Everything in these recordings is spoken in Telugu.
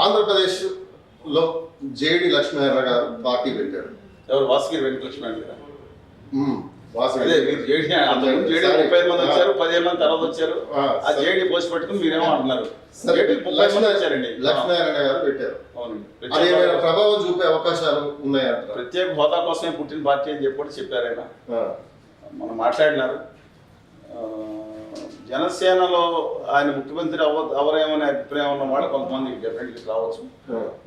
ఆంధ్రప్రదేశ్లో జేడి లక్ష్మీనారాయణ గారు పార్టీ పెట్టారు. ఎవరు? వాసుగిరి వెంకటలక్ష్మణ్ గారు. అదే మీరు జేడీ 35 మంది వచ్చారు, 15 మంది తర్వాత వచ్చారు. ఆ జేడీ పోస్ట్ పెట్టుకుని మీరేమో అంటున్నారు. 30 మంది వచ్చారండి. లక్ష్మీనారాయణ గారు పెట్టారు. అవునండి. ప్రభావం చూపే అవకాశాలు ఉన్నాయంట. ప్రత్యేక హోదా కోసమే పుట్టిన పార్టీ అని చెప్పారు ఆయన. మనం మాట్లాడినారు. జనసేనలో ఆయన ముఖ్యమంత్రి అవరేమనే అభిప్రాయం ఉన్న వాళ్ళు కొంతమంది డెఫినెట్లీ రావచ్చు.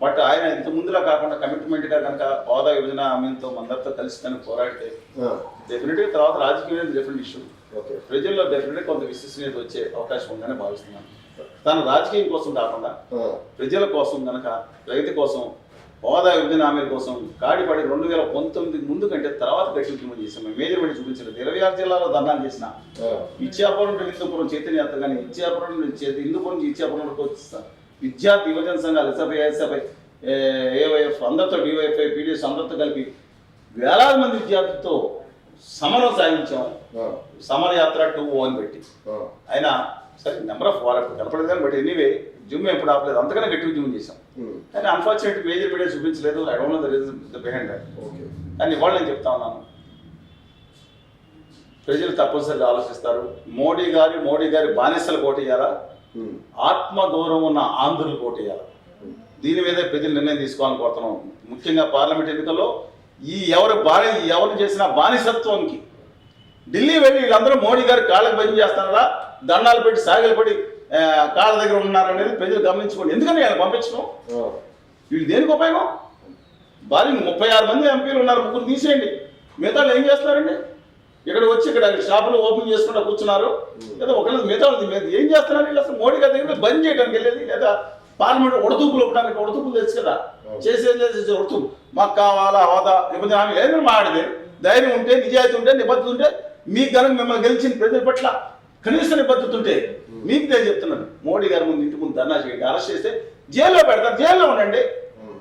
బట్ ఆయన ఇంత ముందులా కాకుండా కమిట్మెంట్ గా కనుక హోదా విభజన హామీలతో అందరితో కలిసి కనుక పోరాడితే డెఫినెట్ గా తర్వాత రాజకీయం డిఫరెంట్ ఇష్యూ. ప్రజల్లో డెఫినెట్ కొంత విశ్వసనీయత వచ్చే అవకాశం ఉందని భావిస్తున్నాను. తన రాజకీయం కోసం కాకుండా ప్రజల కోసం కనుక ప్రగతి కోసం హోదా విభజన హామీల కోసం కాడిపడి 2019 ముందు కంటే తర్వాత గట్టి ఉద్యమం చేసాం. మేజర్ పడి చూపించలేదు. 26 జిల్లాలో ధర్నాలు చేసిన ఇచ్చాపురం నుండి హిందూపురం చైతన్యత కానీ ఇచ్చాపురం నుంచి హిందూపురం నుంచి ఇచ్చాపురం వరకు వచ్చిస్తాం. విద్యార్థి యువజన సంఘాలు ఎస్ఎఫ్ఐ ఏవైఎఫ్ అందరితో డివైఎఫ్ఐ పీడిఎస్ అందరితో కలిపి వేలాది మంది విద్యార్థులతో సమరం సాగించాం. సమరయాత్ర 2 అని పెట్టి ఆయన సరే నెంబర్ ఆఫ్ వారు కనపడదు కానీ బట్ ఎనీవే జూమ్ ఎప్పుడు ఆపలేదు. అంతకన్నా గట్టి ఉద్యమం చేశాం. కానీ అన్ఫార్చునేట్ మేజర్ మీడియా చూపించలేదు. I don't know the reason behind that. కానీ ఇవాళ నేను చెప్తా ఉన్నాను, ప్రజలు తప్పనిసరిగా ఆలోచిస్తారు. మోడీ గారి బానిసలు కోటేయాలా, ఆత్మగౌరవం ఉన్న ఆంధ్రులు కోటేయాలా, దీని మీద ప్రజలు నిర్ణయం తీసుకోవాలని కోరుతున్నాం. ముఖ్యంగా పార్లమెంట్ ఎన్నికల్లో ఎవరు చేసిన బానిసత్వానికి ఢిల్లీ వెళ్ళి వీళ్ళందరూ మోడీ గారి కాళ్ళకి భజన చేస్తున్నారా, దండాలు పెట్టి సాగిలు పడి కాళ్ళ దగ్గర ఉన్నారనేది ప్రజలు గమనించుకోండి. ఎందుకని ఆయన పంపించడం? వీళ్ళు దేనికి ఉపయోగం? భారీ 36 మంది ఎంపీలు ఉన్నారు, 3 తీసేయండి. మిగతా ఏం చేస్తున్నారండి? ఇక్కడ వచ్చి ఇక్కడ షాపులు ఓపెన్ చేసుకుంటూ కూర్చున్నారు. లేదా ఒకళ్ళు మిగతా ఏం చేస్తున్నారు? వీళ్ళు అసలు మోడీ గారి దగ్గర బంద్ చేయడానికి వెళ్ళేది, లేదా పార్లమెంట్ ఉడతూపులు ఇవ్వడానికి ఉడతూపులు తెచ్చు కదా, చేసేది ఉడతూపు. మాకు కావాలా హోదా విభజన హామీ ఏదైనా మాట్లాడితే ధైర్యం ఉంటే, నిజాయితీ ఉంటే, నిబద్ధత ఉంటే, మీకు కనుక మిమ్మల్ని గెలిచిన ప్రజల పట్ల కనీస నిబద్ధత ఉంటే మీకు నేను చెప్తున్నాను, మోడీ గారి ముందు ఇంటి ముందు ధర్నా చేయండి. అరెస్ట్ చేస్తే జైల్లో పెడతారు, జైల్లో ఉండండి.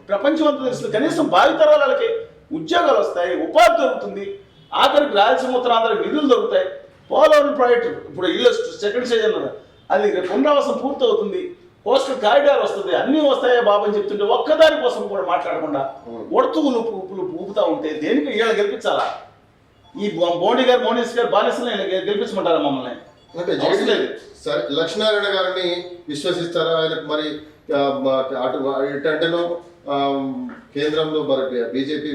ప్రపంచం అంతా తెలుస్తుంది. కనీసం భావితరాలకి ఉద్యోగాలు వస్తాయి, ఉపాధి దొరుకుతుంది, ఆఖరికి రాయలసీమ ఉత్తరాంధ్రకి నిధులు దొరుకుతాయి. పోలవరం ప్రాజెక్టు ఇప్పుడు ఇల్లు సెకండ్ స్టేజ్ అన్నారు, అది పునరావాసం పూర్తవుతుంది, కోస్టల్ కారిడార్ వస్తుంది, అన్నీ వస్తాయా బాబు అని చెప్తుంటే ఒక్కదాని కోసం కూడా మాట్లాడకుండా ఉడతూలు ఊపుతా ఉంటే దేనికి వీళ్ళని గెలిపించాలా? ఈ మోడీ గారు బానిసలు గెలిపించమంటారా మమ్మల్ని? అంటే లక్ష్మీనారాయణ గారిని విశ్వసిస్తారా? ఆయనకు మరి అటంటేనో కేంద్రంలో మరి బీజేపీ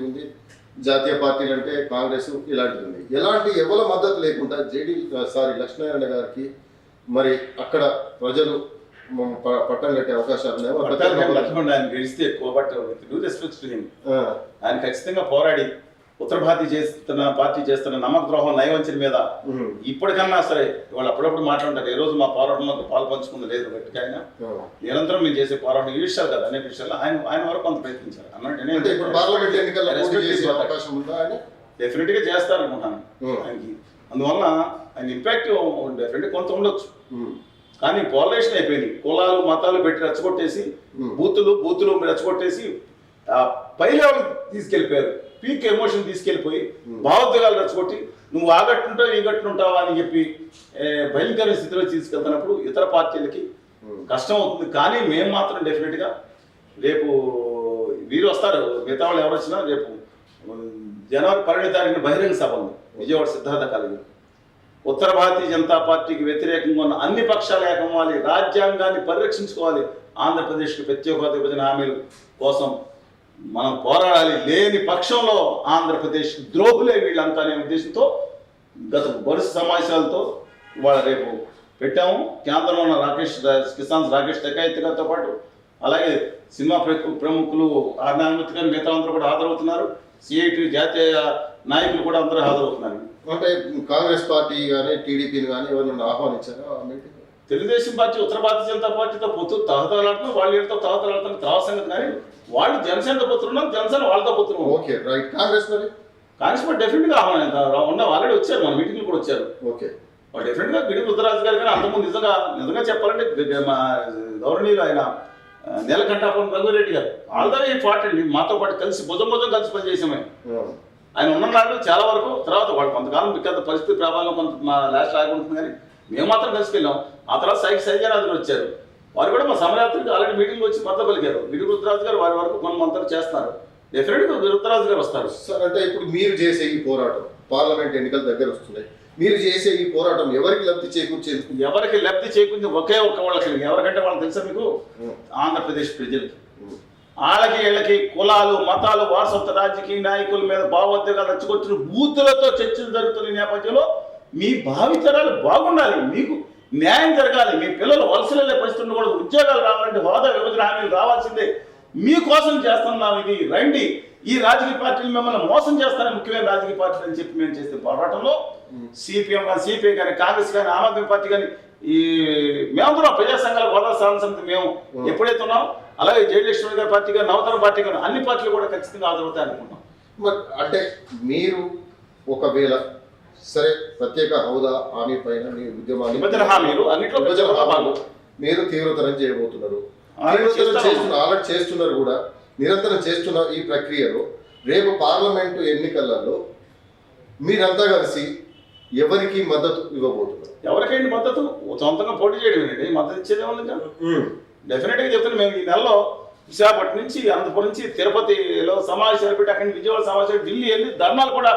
ఉంది, జాతీయ పార్టీలు అంటే కాంగ్రెస్ ఇలాంటిది ఉంది. ఎలాంటి ఎవరి మద్దతు లేకుండా లక్ష్మీనారాయణ గారికి మరి అక్కడ ప్రజలు పట్టం కట్టే అవకాశాలు లక్ష్మణ్ ఆయన గెలిస్తే ఎక్కువ. బట్ ఆయన ఖచ్చితంగా పోరాడి ఉత్తర పార్టీ చేస్తున్న నమ్మక ద్రోహం నయవంచన మీద ఇప్పటికన్నా సరే వాళ్ళు అప్పుడప్పుడు మాట్లాడుతారు. ఏ రోజు మా పోరాటంలో పాలు పంచుకుంది లేదు. గట్టిగా ఆయన నిరంతరం మేము చేసే పోరాటం ఈ విషయాలు కదా, అనేక విషయాలు ఆయన వరకు కొంత ప్రయత్నించారు. డెఫినెట్ గా చేస్తారనుకుంటాను ఆయనకి. అందువల్ల ఆయన ఇంపాక్ట్ డెఫినెట్ కొంత ఉండొచ్చు. కానీ పోలరైజేషన్ అయిపోయింది. కులాలు మతాలు పెట్టి రెచ్చగొట్టేసి బూతులు రెచ్చగొట్టేసి పై లెవెల్ తీసుకెళ్ళిపోయారు. పీక్ ఎమోషన్ తీసుకెళ్ళిపోయి భావోద్వేగాలు రెచ్చగొట్టి నువ్వు ఆ గట్టుంటావు ఈ గట్టుంటావా అని చెప్పి భయంకర స్థితిలో తీసుకెళ్తున్నప్పుడు ఇతర పార్టీలకి కష్టం అవుతుంది. కానీ మేము మాత్రం డెఫినెట్గా రేపు వీరు వస్తారు, మిగతా వాళ్ళు ఎవరు వచ్చినా రేపు జనవరి 12వ తారీఖున బహిరంగ సభ ఉంది విజయవాడ సిద్ధార్థ కాలేజీ. ఉత్తర భారతీయ జనతా పార్టీకి వ్యతిరేకంగా ఉన్న అన్ని పక్షాలు ఏకమవ్వాలి, రాజ్యాంగాన్ని పరిరక్షించుకోవాలి, ఆంధ్రప్రదేశ్కి ప్రత్యేక హోదా విభజన హామీల కోసం మనం పోరాడాలి. లేని పక్షంలో ఆంధ్రప్రదేశ్ ద్రోహులే వీళ్ళంతా అనే ఉద్దేశంతో గత వరుస సమావేశాలతో ఇవాళ రేపు పెట్టాము. కేంద్రంలో ఉన్న కిసాన్ రాకేష్ టెకాయత్ గారితో పాటు అలాగే సినిమా ప్రముఖులు ఆర్నామూర్తి గారు మిగతా అందరూ కూడా హాజరవుతున్నారు. సిఐటి జాతీయ నాయకులు కూడా అందరూ హాజరవుతున్నారు. అంటే కాంగ్రెస్ పార్టీ కానీ టీడీపీని కానీ ఎవరైనా ఆహ్వానించారా మీటింగ్? తెలుగుదేశం పార్టీ ఉత్తర భారతీయ జనతా పార్టీతో పొత్తు తహతలాడుతున్నారు, వాళ్ళ ఏడుతో తహతలాడుతున్న తర్వాత సంగతి. కానీ వాళ్ళు జనసేనతో పొత్తున్నారు, జనసేన వాళ్ళతో పొత్తున్నారు. Okay right. Congress party definite గా ఆహ్వానం ఆల్రెడీ వచ్చారు, మన మీటింగ్లు కూడా వచ్చారు. ఓకే వాళ్ళు డెఫినెట్ గా గిడి రుద్రరాజు గారు కానీ అంతకుముందు నిజంగా చెప్పాలంటే గౌరవనీయులు ఆయన నీలకంఠాపురం రఘురెడ్డి గారు ఆల్రెడీ పార్టీ మాతో పాటు కలిసి భుజం కలిసి పనిచేసామే. ఆయన ఉన్ననాడు చాలా వరకు. తర్వాత వాళ్ళు కొంతకాలం ఇక్కడ పరిస్థితి ప్రభావం కొంత మా లాస్ట్ ఆగి ఉంటుంది. కానీ మేము మాత్రం కలిసి వెళ్ళాం. ఆ తర్వాత సైజానాథ్ వచ్చారు. వారు కూడా మా సమరయాత్రికి ఆల్రెడీ మీటింగ్ వచ్చి మద్దతు పలికారు. గిరి రుద్రరాజు గారు వారి వరకు కొంతమంది చేస్తారు. డెఫినెట్గా రుద్రరాజు గారు వస్తారు. సార్ అంటే ఇప్పుడు మీరు చేసే ఈ పోరాటం పార్లమెంట్ ఎన్నికల దగ్గర వస్తున్నాయి, మీరు చేసే ఈ పోరాటం ఎవరికి లబ్ధి చేకూర్చేది? ఎవరికి లబ్ధి చేకూర్చింది ఒకే ఒక్క వాళ్ళకి. ఎవరికంటే వాళ్ళకి తెలుసా మీకు? ఆంధ్రప్రదేశ్ ప్రజలకి. వాళ్ళకి వీళ్ళకి కులాలు మతాలు వారసత్వ రాజకీయ నాయకుల మీద భావోద్వేగాలు రెచ్చగొచ్చిన బూతులతో చర్చలు జరుగుతున్న నేపథ్యంలో మీ భావితరాలు బాగుండాలి, మీకు న్యాయం జరగాలి, మీ పిల్లలు వలసలే పరిస్థితుల్లో కూడా ఉద్యోగాలు రావాలంటే హోదా విభజన హామీలు రావాల్సిందే. మీకోసం చేస్తున్నాం ఇది. రండి, ఈ రాజకీయ పార్టీలు మిమ్మల్ని మోసం చేస్తారని ముఖ్యమైన రాజకీయ పార్టీలు అని చెప్పి మేము చేసే పోరాటంలో సిపిఎం కానీ సిపిఐ కానీ కాంగ్రెస్ కానీ ఆమ్ ఆద్మీ పార్టీ కానీ ఈ మేమందరం ప్రజా సంఘాల హోదా సాధన సమితి మేము ఎప్పుడైతే ఉన్నాం, అలాగే జయలక్ష్మి గారి పార్టీ కానీ నవతరం పార్టీ కానీ అన్ని పార్టీలు కూడా ఖచ్చితంగా హాజరవుతాయి అనుకుంటాం. అంటే మీరు ఒకవేళ సరే ప్రత్యేక హోదా హామీ పైన మీ ఉద్యమాన్ని విభజన హామీలు అన్నింటిలో విభజన హామీలు మీరు తీవ్రతరం చేయబోతున్నారు, ఆల్రెడీ చేస్తున్నారు కూడా, నిరంతరం చేస్తున్న ఈ ప్రక్రియలో రేపు పార్లమెంటు ఎన్నికలలో మీరంతా కలిసి ఎవరికి మద్దతు ఇవ్వబోతున్నారు? ఎవరికైనా మద్దతు సొంతంగా పోటీ చేయడం మద్దతు ఇచ్చేది ఏమన్నా డెఫినెట్గా చెప్తున్నాం. మేము ఈ నెలలో విశాఖపట్నం నుంచి అనంతపురం నుంచి తిరుపతిలో సమావేశాలు పెట్టి అక్కడి నుంచి విజయవాడ సమావేశాలు ఢిల్లీ వెళ్ళి ధర్నాలు కూడా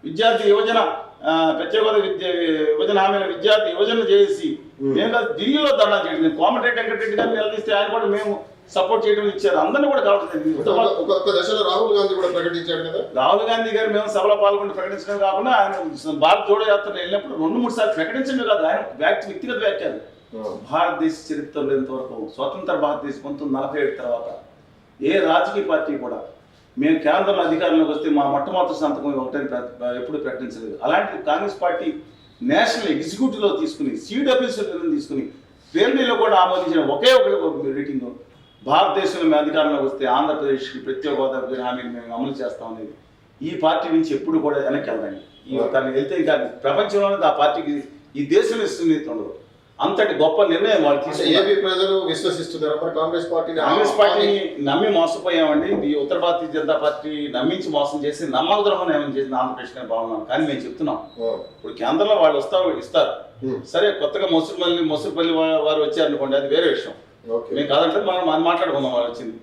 విద్యార్థి యువజన ప్రత్యేక విభజన హామీల విద్యార్థి యువజన చేసి మేము ఢిల్లీలో ధర్నా చేయడం. కోమటిరెడ్డి వెంకటరెడ్డి గారిని నిలదీస్తే ఆయన కూడా మేము సపోర్ట్ చేయడం ఇచ్చారు. అందరినీ కూడా కావట్లేదు. ఒక దశలో రాహుల్ గాంధీ కూడా ప్రకటించాడు కదా. రాహుల్ గాంధీ గారు మేము సభలో పాల్గొని ప్రకటించడం కాకుండా ఆయన భారత్ జోడో యాత్రలు వెళ్ళినప్పుడు 2-3 సార్లు ప్రకటించడమే కాదు, ఆయన వ్యక్తిగత వ్యాఖ్యలు. భారతదేశ చరిత్రలో ఇంతవరకు స్వతంత్ర భారతదేశం 1947 తర్వాత ఏ రాజకీయ పార్టీ కూడా మేము కేంద్రంలో అధికారంలోకి వస్తే మా మొట్టమొదటి సంతకం ఒకటని ఎప్పుడు ప్రకటించలేదు. అలాంటి కాంగ్రెస్ పార్టీ నేషనల్ ఎగ్జిక్యూటివ్లో తీసుకుని సిడబ్ల్యూసీలో తీసుకుని ప్లేనరీలో కూడా ఆమోదించిన ఒకే ఒక మీటింగ్ భారతదేశంలో మేము అధికారంలోకి వస్తే ఆంధ్రప్రదేశ్కి ప్రత్యేక హోదా హామీని మేము అమలు చేస్తామనేది. ఈ పార్టీ నుంచి ఎప్పుడు కూడా వెనక్కి వెళ్ళండి. దాన్ని వెళ్తే ఇంకా ప్రపంచంలోనే ఆ పార్టీకి ఈ దేశం ఇస్తుంది ఉండదు. అంతటి గొప్ప నిర్ణయం వాళ్ళు తీసుకున్నారు. ఏపీ ప్రజలు విశ్వసిస్తున్నారు కాంగ్రెస్ పార్టీని నమ్మి మోసపోయామండి. ఈ ఉత్తర భారతీయ జనతా పార్టీ నమ్మించి మోసం చేసి నమ్మకద్రోహం ఏమైనా చేసింది ఆంధ్రప్రదేశ్ కానీ బాగున్నాం. కానీ మేము చెప్తున్నాం, ఇప్పుడు కేంద్రంలో వాళ్ళు ఇస్తారు సరే, కొత్తగా మొసూరుపల్లి వారు వచ్చారనుకోండి, అది వేరే విషయం. మేము కాదంటే మనం మాట్లాడుకుందాం వాళ్ళు వచ్చింది.